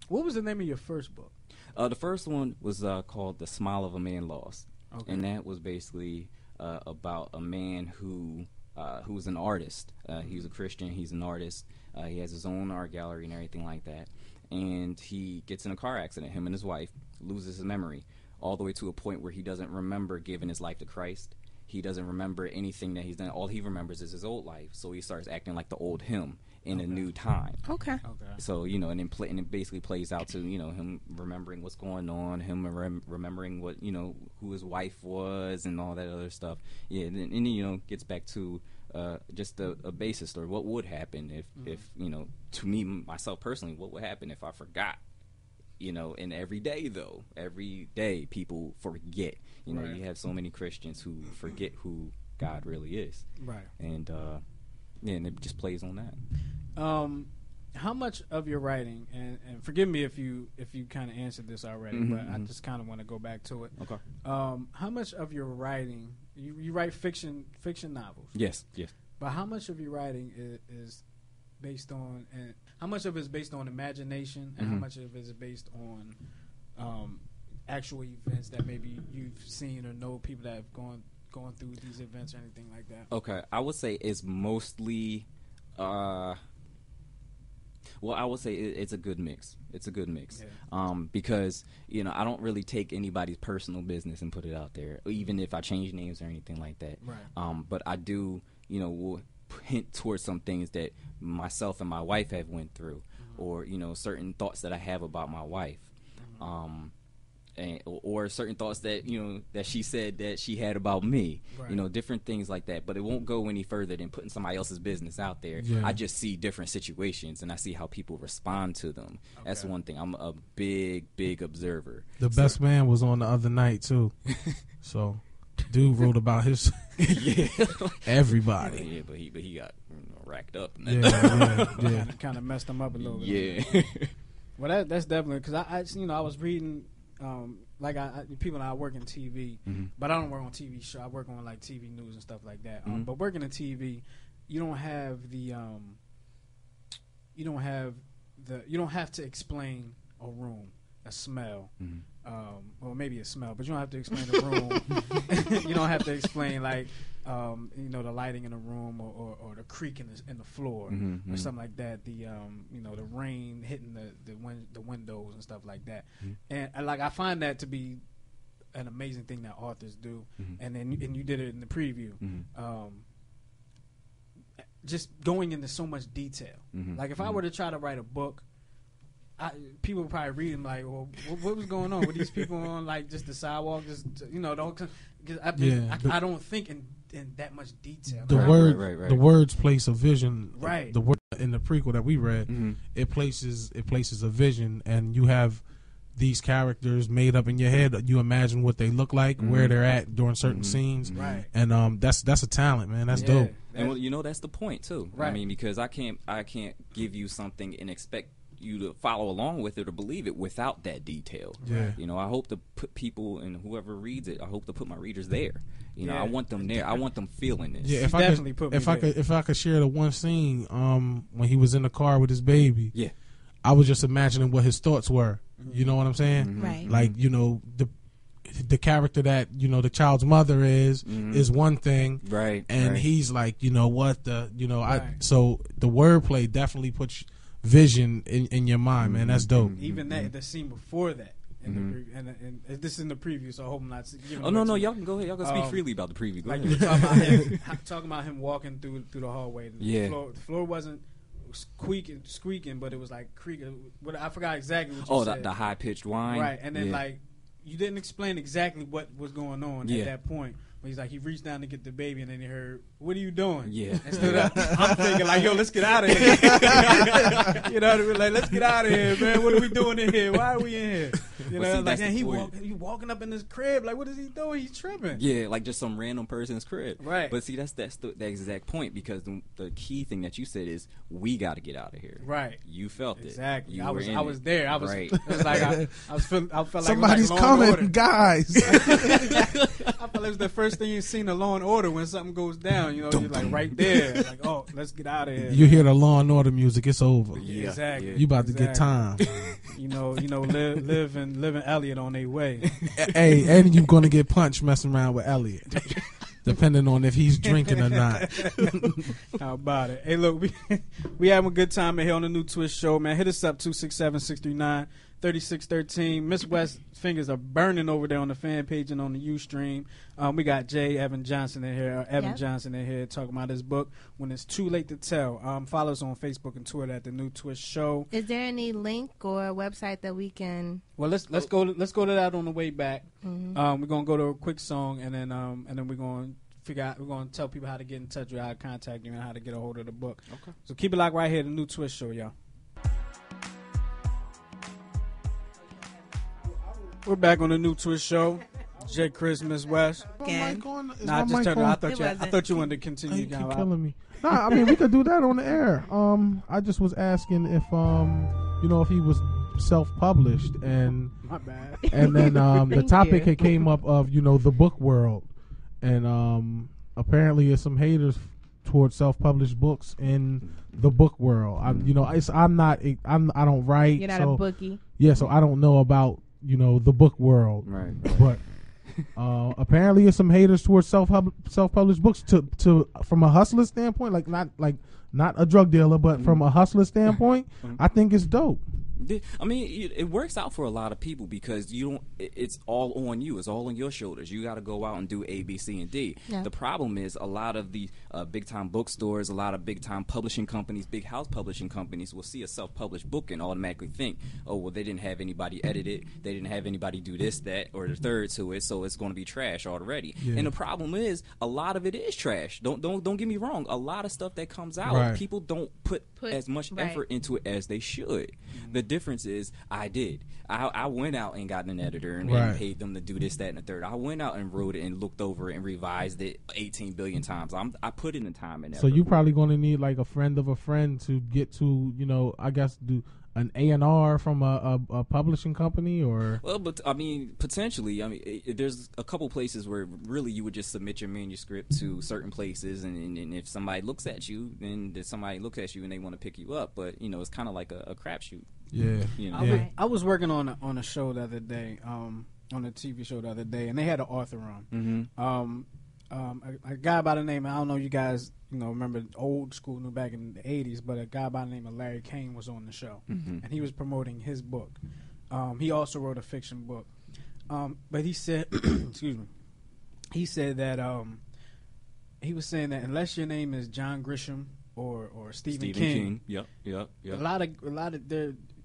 What was the name of your first book? The first one was called The Smile of a Man Lost. Okay. And that was basically about a man who was an artist. He was a Christian. He's an artist. He has his own art gallery and everything like that. And he gets in a car accident, him and his wife, loses his memory, all the way to a point where he doesn't remember giving his life to Christ. He doesn't remember anything that he's done. All he remembers is his old life. So he starts acting like the old him in a new time. Okay. So, and it basically plays out to, him remembering what's going on, him remembering what, who his wife was and all that other stuff. Yeah, and gets back to just a basis story. What would happen if to me, myself personally, what would happen if I forgot? And every day people forget. Right. You have so many Christians who forget who God really is. Right. And and it just plays on that. How much of your writing, and forgive me if you kind of answered this already, but I just kind of want to go back to it. Okay. How much of your writing, you write fiction novels? Yes. But how much of your writing is based on, and how much of it is based on imagination, and how much of it is based on actual events that maybe you've seen or know people that have gone through these events or anything like that? Okay, I would say it's mostly, I would say it's a good mix. It's a good mix. Yeah. Because, I don't really take anybody's personal business and put it out there, even if I change names or anything like that. Right. But I do, will hint towards some things that myself and my wife have went through, or, certain thoughts that I have about my wife. Or certain thoughts that that she said that she had about me, right. Different things like that. But it won't go any further than putting somebody else's business out there. Yeah. I just see different situations and I see how people respond to them. Okay. That's one thing. I'm a big observer. The best man was on the other night too, so dude wrote about his everybody. Yeah, but he got racked up. Yeah. Kind of messed him up a little bit. Yeah. Well, that's definitely because I was reading. People and I work in TV, but I don't work on TV show. I work on like TV news and stuff like that. But working in TV, you don't have to explain a room, a smell, or maybe a smell, but you don't have to explain the room. You don't have to explain the lighting in the room or the creak in the floor or something like that. The the rain hitting the windows and stuff like that. And I find that to be an amazing thing that authors do. And then you did it in the preview. Just going into so much detail. Like if I were to try to write a book, people would probably read them like, well, what was going on with these people on like just the sidewalk, I don't think in that much detail. The words place a vision. Right. The word in the prequel that we read, it places a vision, and you have these characters made up in your head. You imagine what they look like, where they're at during certain scenes, right? And that's a talent, man. That's dope. And that's the point too. Right. I mean, because I can't give you something and expect you to follow along with it or believe it without that detail. Yeah. I hope to put people and whoever reads it, I hope to put my readers there. I want them there. I want them feeling this. Yeah, if I could share the one scene when he was in the car with his baby. Yeah. I was just imagining what his thoughts were. You know what I'm saying? Right. Like, the character that, the child's mother is one thing. Right. And right. he's like, what right. So the wordplay definitely puts vision in your mind, man. That's dope. Even the scene before that. And this is in the preview, so I hope I'm not giving. Oh no, y'all can go ahead. Y'all can speak freely about the preview. Go ahead. Talking about him walking through the hallway. Yeah. The floor wasn't squeaking, but it was like creaking. I forgot exactly what you said. The high pitched whine. Right, and then you didn't explain exactly what was going on at that point. But he's like, he reached down to get the baby, and then he heard, "What are you doing?" Yeah. And stood up. I'm thinking like, "Yo, let's get out of here." You know what I mean? Like, let's get out of here, man. What are we doing in here? Why are we in here? He walking up in his crib. Like, what is he doing? He's tripping. Yeah, like just some random person's crib. Right. But see, that's the exact point, because the key thing that you said is we got to get out of here. Right. You felt exactly. it. Exactly. I was there. I was. Right. It was like I felt like somebody's it was like Law and Order. coming, guys. I felt it was the first thing you seen in Law and Order when something goes down. You're like right there. Like, oh, let's get out of here. You hear the Law and Order music, it's over. Yeah. Exactly. You about to get time. Liv and Elliot on their way. Hey, and you're gonna get punched messing around with Elliot, depending on if he's drinking or not. How about it? Hey, look, we having a good time here on the New Twist Show, man. Hit us up 267-639-3613. Miss West's fingers are burning over there on the fan page and on the Ustream. We got Evan Johnson in here, talking about his book, When It's Too Late to Tell. Follow us on Facebook and Twitter at the New Twist Show. Is there any link or website that we can? Well, let's go to that on the way back. Mm-hmm. We're gonna go to a quick song, and then we're gonna figure out. We're gonna tell people how to get in touch with, how to contact you, and how to get a hold of the book. Okay. So keep it locked right here, the New Twist Show, y'all. We're back on the New Twist Show. J. Chris, Miss West. I thought you wanted to continue. You keep killing me. Nah, I mean we could do that on the air. I just was asking if if he was self-published, and my bad. And then the topic had came up of the book world, and apparently there's some haters towards self-published books in the book world. I don't write. You're not a bookie. Yeah, so I don't know about the book world. Right. But apparently there's some haters towards self-published books to from a hustler standpoint, not a drug dealer, but from a hustler standpoint, I think it's dope. I mean, it works out for a lot of people because it's all on you. It's all on your shoulders. You got to go out and do A, B, C, and D. Yeah. The problem is a lot of the big-time bookstores, a lot of big-time publishing companies, big house publishing companies will see a self-published book and automatically think, oh, well, they didn't have anybody edit it. They didn't have anybody do this, that, or the third to it, so it's going to be trash already. Yeah. And the problem is a lot of it is trash. Don't get me wrong. A lot of stuff that comes out, people don't put as much effort into it as they should. The difference is I went out and got an editor and paid them to do this, that, and the third. I went out and wrote it and looked over it and revised it 18 billion times. I put in the time and effort. So you're probably going to need like a friend of a friend to get to, I guess, do an A&R from a publishing company, or? Well, but I mean, potentially. I mean, there's a couple places where really you would just submit your manuscript to certain places, and if somebody looks at you, then somebody looks at you and they want to pick you up. But it's kind of like a crapshoot. Yeah. I was working on a show the other day, on a TV show the other day, and they had an author on. Mm-hmm. A guy by the name, I don't know you guys remember old school, back in the 80s, but a guy by the name of Larry Kane was on the show, and he was promoting his book. He also wrote a fiction book, but he said, excuse me, he said that he was saying that unless your name is John Grisham or Stephen King. Yep. A lot of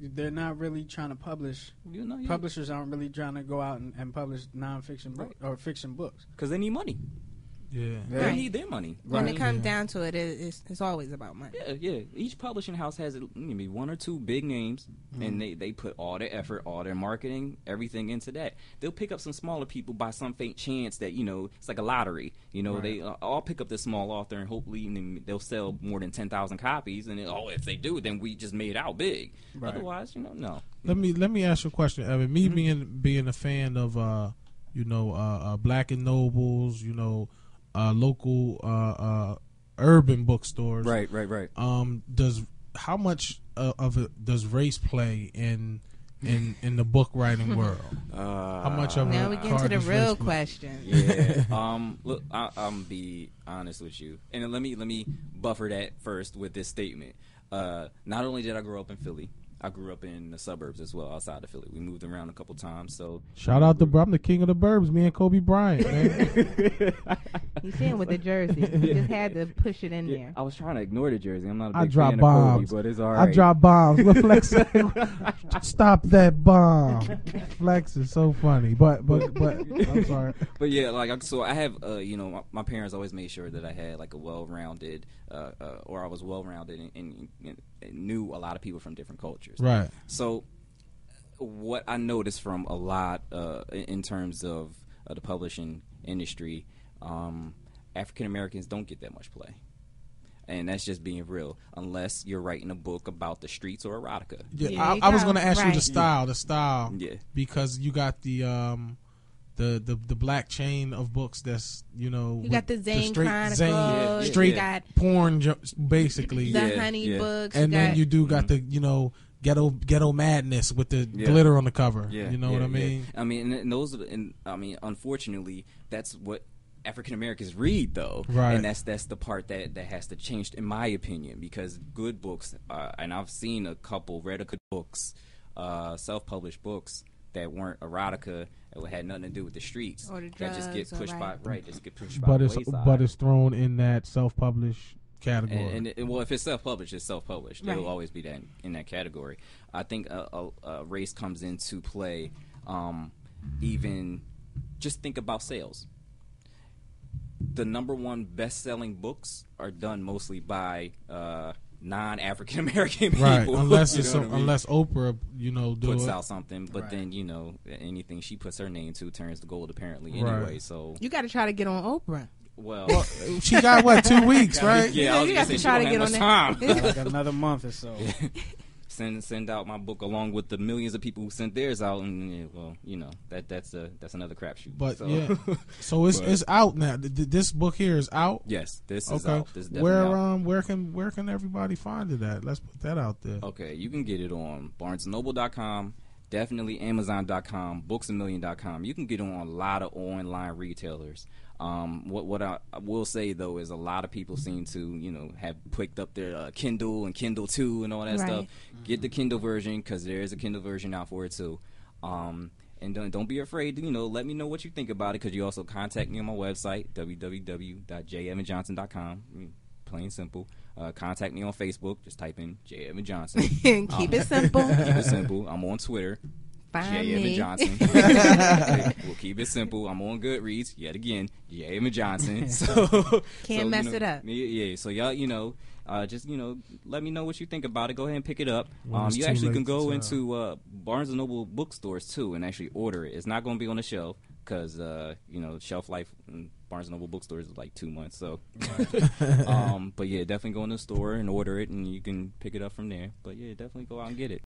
they're not really trying to publish. Publishers aren't really trying to go out and publish nonfiction or fiction books because they need money. Yeah, they need their money. When it comes down to it, it's always about money. Yeah. Each publishing house has maybe one or two big names, and they put all their effort, all their marketing, everything into that. They'll pick up some smaller people by some faint chance that it's like a lottery. They all pick up this small author, and hopefully they'll sell more than 10,000 copies. And if they do, then we just made out big. Right. Otherwise, no. Let me ask you a question, Evan. Me being a fan of Black and Nobles, local urban bookstores. Right. How much of it does race play in the book writing world? How much of now we get to the real question. Yeah. Look, I'm be honest with you, and let me buffer that first with this statement. Not only did I grow up in Philly, I grew up in the suburbs as well, outside of Philly. We moved around a couple times. So shout out to I'm the king of the burbs, me and Kobe Bryant, man. He's in with the jersey. He just had to push it in there. I was trying to ignore the jersey. I'm not a big fan of Kobe, but it's all right. I drop bombs. What Flex? Stop that bomb. Flex is so funny, but I'm sorry. But yeah, so I have my parents always made sure that I had like a well-rounded, or I was well-rounded and knew a lot of people from different cultures. Right. So what I noticed from a lot in terms of the publishing industry, African Americans don't get that much play. And that's just being real, unless you're writing a book about the streets or erotica. Yeah, I was going to ask you the style. Yeah. Because you got the black chain of books that's you got the Zane Chronicles, straight porn basically, the Honey books, and then you do got the ghetto madness with the glitter on the cover. You know what I mean? I mean, unfortunately, that's what African Americans read, though, right? And that's the part that has to change, in my opinion, because good books, and I've seen read a couple books, self-published books that weren't erotica, that had nothing to do with the streets, or the drugs, that just get pushed just get pushed by the wayside. But it's thrown in that self-published category. And well, if it's self-published, it's self-published. Right. It'll always be that in that category. I think race comes into play. Even just think about sales. The number one best-selling books are done mostly by non-African American people, right? Unless unless Oprah, puts out something, but then anything she puts her name to turns to gold apparently anyway. So you got to try to get on Oprah. Well, she got 2 weeks, right? Yeah, I was gonna say she don't have much time. Like another month or so. Send out my book along with the millions of people who sent theirs out, and that's another crapshoot. But so it's out now. This book here is out. Yes, this is out. This is where out. Where can everybody find it at? Let's put that out there. Okay, you can get it on BarnesandNoble.com, definitely Amazon.com, BooksAMillion.com. You can get it on a lot of online retailers. What I will say though is a lot of people seem to have picked up their Kindle and Kindle 2 and all that stuff. Get the Kindle version because there is a Kindle version out for it too. And don't be afraid to let me know what you think about it, because you also contact me on my website www.jevanjohnson.com. Plain simple. Contact me on Facebook. Just type in J. Evan Johnson. Keep it simple. Keep it simple. I'm on Twitter. Find J. Evan me. Johnson. We'll keep it simple. I'm on Goodreads yet again. J. Evan Johnson. Can't mess it up. Yeah. So y'all, just let me know what you think about it. Go ahead and pick it up. You actually can go into Barnes and Noble bookstores too and actually order it. It's not going to be on the shelf because shelf life in Barnes and Noble bookstores is like 2 months. So, but yeah, definitely go in the store and order it, and you can pick it up from there. But yeah, definitely go out and get it.